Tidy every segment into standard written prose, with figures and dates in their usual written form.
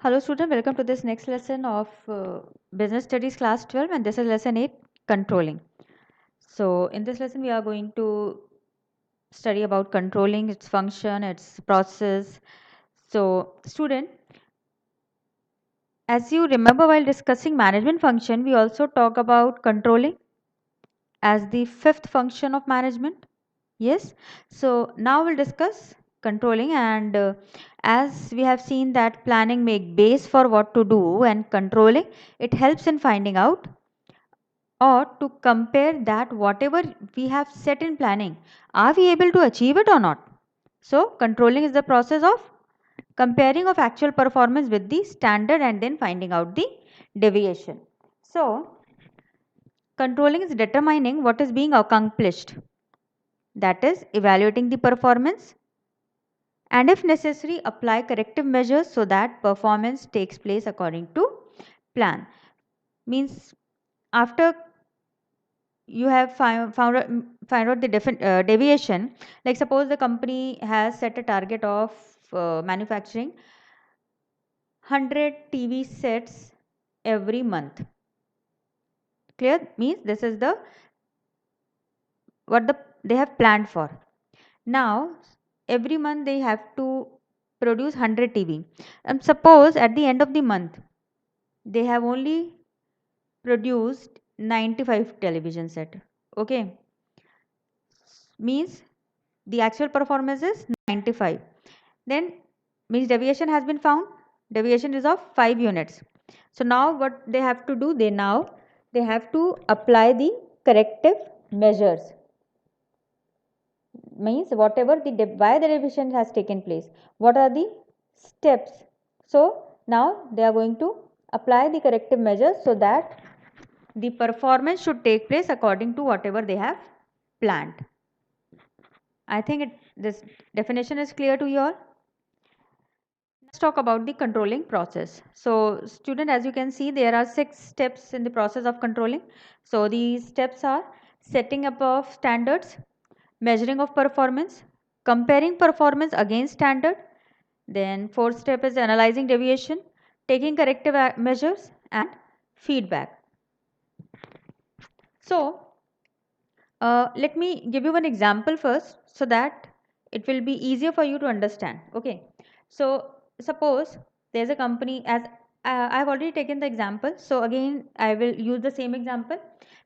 Hello student, welcome to this next lesson of Business Studies class 12, and this is lesson 8, controlling. So in this lesson we are going to study about controlling, its function, its process. So student, as you remember while discussing management function, we also talk about controlling as the fifth function of management. Yes, so now we'll discuss controlling, and as we have seen that planning make base for what to do, and controlling it helps in finding out or to compare that whatever we have set in planning, are we able to achieve it or not. So controlling is the process of comparing of actual performance with the standard and then finding out the deviation. So controlling is determining what is being accomplished, that is evaluating the performance, and if necessary apply corrective measures so that performance takes place according to plan. Means after you have find out the deviation, like suppose the company has set a target of manufacturing 100 TV sets every month. Clear? Means this is the what they have planned for. Now every month they have to produce 100 TV, and suppose at the end of the month they have only produced 95 television set. Okay, means the actual performance is 95. Then means deviation has been found. Deviation is of 5 units. So now what they have to do, they have to apply the corrective measures. Means whatever why the deviation has taken place, what are the steps. So now they are going to apply the corrective measures so that the performance should take place according to whatever they have planned. I think this definition is clear to you all. Let's talk about the controlling process. So student, as you can see, there are 6 steps in the process of controlling. So these steps are setting up of standards, measuring of performance, comparing performance against standard. Then fourth step is analyzing deviation, taking corrective measures, and feedback. So let me give you one example first so that it will be easier for you to understand. Okay, so suppose there's a company, as I've already taken the example, so again I will use the same example.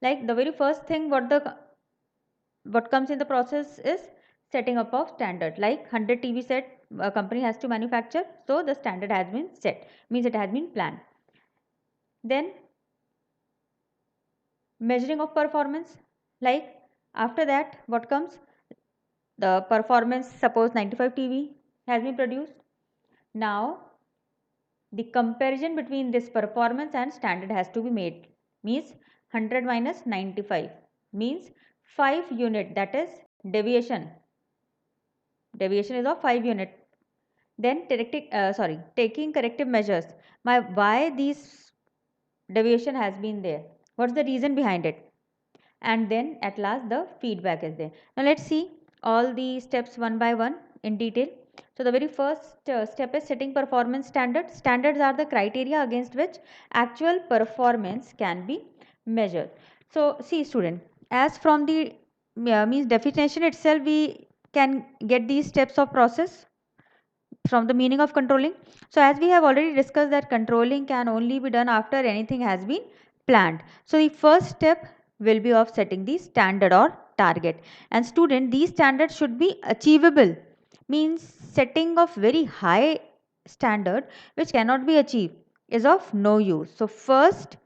Like the very first thing what comes in the process is setting up of standard, like 100 TV set a company has to manufacture, so the standard has been set, means it has been planned. Then measuring of performance, like after that what comes, the performance, suppose 95 TV has been produced. Now the comparison between this performance and standard has to be made, means 100 minus 95 means 5 unit, that is deviation. Deviation is of 5 unit. Then taking corrective measures. Why these deviation has been there, what's the reason behind it, and then at last the feedback is there. Now let's see all the steps one by one in detail. So the very first step is setting performance standards. Standards are the criteria against which actual performance can be measured. So see student, as from the means definition itself we can get these steps of process from the meaning of controlling. So as we have already discussed that controlling can only be done after anything has been planned. So the first step will be of setting the standard or target. And student, these standards should be achievable, means setting of very high standard which cannot be achieved is of no use. So first,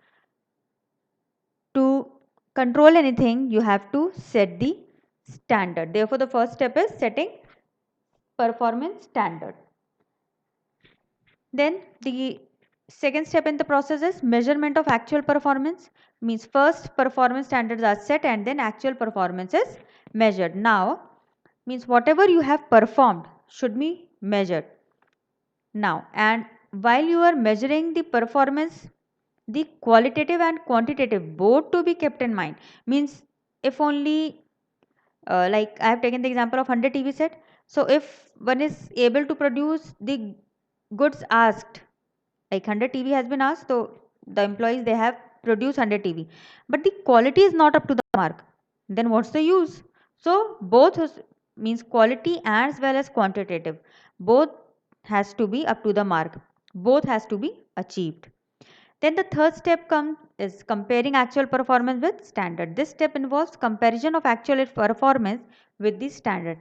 to control anything you have to set the standard. Therefore the first step is setting performance standard. Then the second step in the process is measurement of actual performance, means first performance standards are set and then actual performance is measured. Now means whatever you have performed should be measured. Now, and while you are measuring the performance, the qualitative and quantitative both to be kept in mind. Means if only like I have taken the example of 100 TV set. So if one is able to produce the goods asked, like 100 TV has been asked, so the employees, they have produced 100 TV, but the quality is not up to the mark, then what's the use? So both means quality as well as quantitative, both has to be up to the mark, both has to be achieved. Then the third step comes is comparing actual performance with standard. This step involves comparison of actual performance with the standard.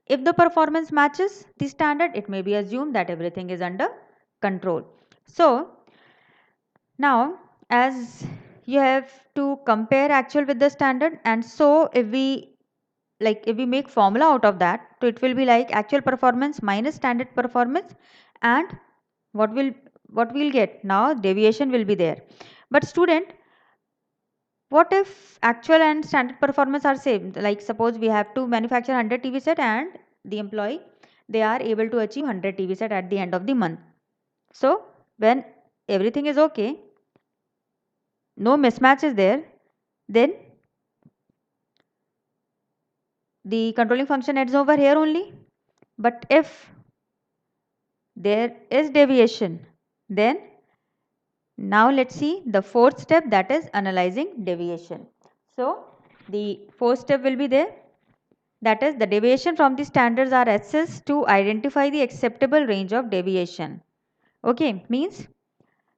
If the performance matches the standard, it may be assumed that everything is under control. So now, as you have to compare actual with the standard, and so if we make formula out of that, so it will be like actual performance minus standard performance, and what will what we'll get now, deviation will be there. But student, what if actual and standard performance are same? Like suppose we have to manufacture 100 TV set and the employee, they are able to achieve 100 TV set at the end of the month. So when everything is okay, no mismatch is there, then the controlling function ends over here only. But if there is deviation, then now let's see the fourth step, that is analyzing deviation. So the fourth step will be there, that is the deviation from the standards are assessed to identify the acceptable range of deviation. Okay, means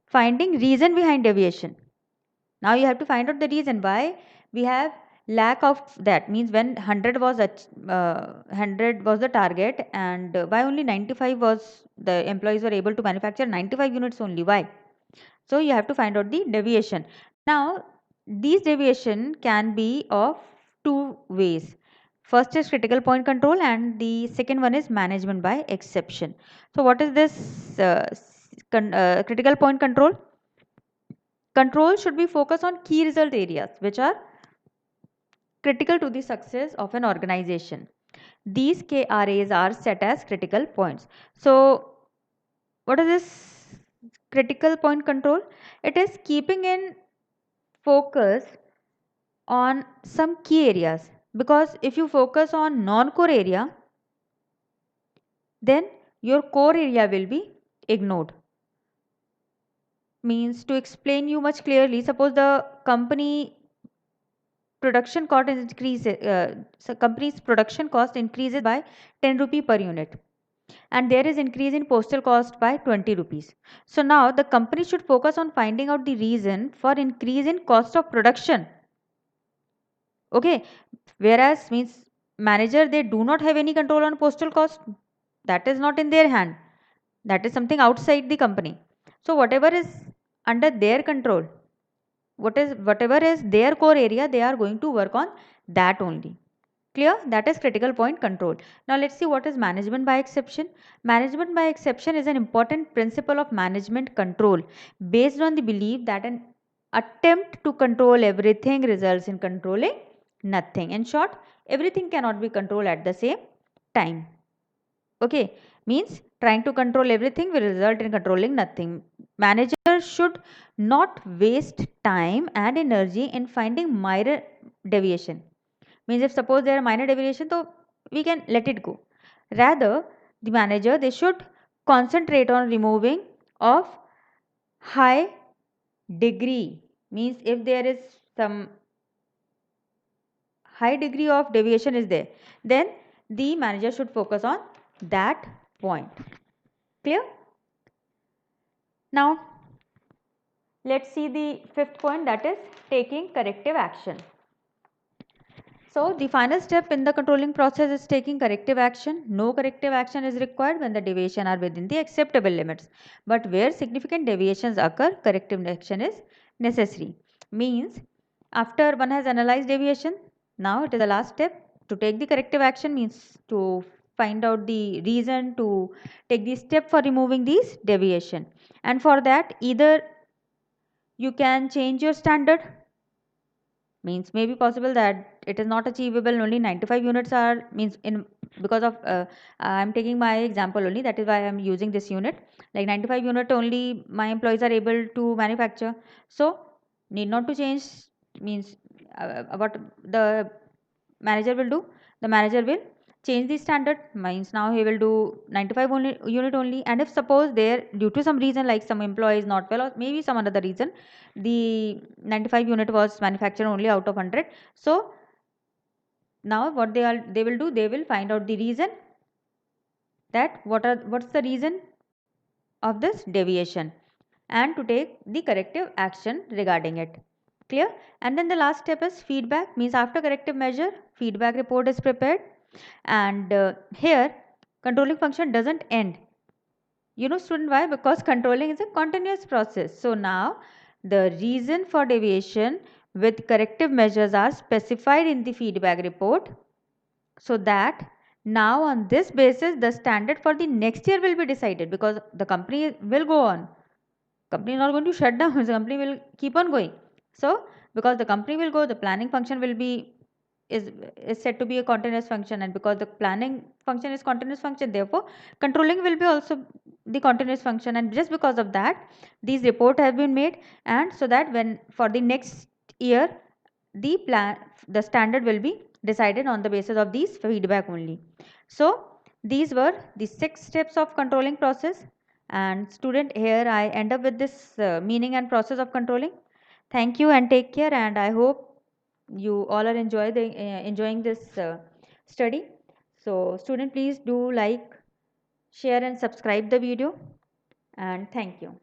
finding reason behind deviation. Now you have to find out the reason why we have lack of that, means when 100 was 100 was the target, and why only 95 was, the employees were able to manufacture 95 units only, why? So you have to find out the deviation. Now these deviation can be of two ways. First is critical point control and the second one is management by exception. So what is this critical point control? Control should be focused on key result areas which are critical to the success of an organization. These KRAs are set as critical points. So what is this critical point control? It is keeping in focus on some key areas, because if you focus on non-core area, then your core area will be ignored. Means, to explain you much clearly, suppose the company production cost increases, so company's production cost increases by 10 rupee per unit, and there is increase in postal cost by 20 rupees. So now the company should focus on finding out the reason for increase in cost of production. Okay, whereas means manager, they do not have any control on postal cost, that is not in their hand, that is something outside the company. So whatever is under their control, whatever is their core area, they are going to work on that only. Clear? That is critical point control. Now let's see what is management by exception. Management by exception is an important principle of management control based on the belief that an attempt to control everything results in controlling nothing. In short, everything cannot be controlled at the same time. Okay, means trying to control everything will result in controlling nothing. Manager should not waste time and energy in finding minor deviation. Means if suppose there are minor deviation, so we can let it go. Rather, the manager, they should concentrate on removing of high degree. Means if there is some high degree of deviation is there, then the manager should focus on that point. Clear? Now let's see the fifth point, that is taking corrective action. So the final step in the controlling process is taking corrective action. No corrective action is required when the deviation are within the acceptable limits. But where significant deviations occur, corrective action is necessary. Means after one has analyzed deviation, now it is the last step to take the corrective action, means to find out the reason, to take the step for removing these deviation. And for that, either you can change your standard, means may be possible that it is not achievable, only 95 units are, means in because of I'm taking my example only, that is why I'm using this unit, like 95 unit only my employees are able to manufacture, so need not to change. Means what the manager will do, the manager will change the standard, means now he will do 95 only, unit only. And if suppose there due to some reason like some employee is not well or maybe some another reason, the 95 unit was manufactured only out of 100. So now what they will do, they will find out the reason, that what's the reason of this deviation, and to take the corrective action regarding it. Clear? And then the last step is feedback, means after corrective measure feedback report is prepared. And here controlling function doesn't end. You know student why? Because controlling is a continuous process. So now the reason for deviation with corrective measures are specified in the feedback report, so that now on this basis the standard for the next year will be decided, because the company will go on. Company is not going to shut down. The company will keep on going. So because the company will go, the planning function will be is said to be a continuous function, and because the planning function is continuous function, therefore controlling will be also the continuous function. And just because of that these report have been made, and so that when for the next year the standard will be decided on the basis of these feedback only. So these were the 6 steps of controlling process. And student, here I end up with this meaning and process of controlling. Thank you and take care, and I hope you all are enjoying this study. So student, please do like, share and subscribe the video, and thank you.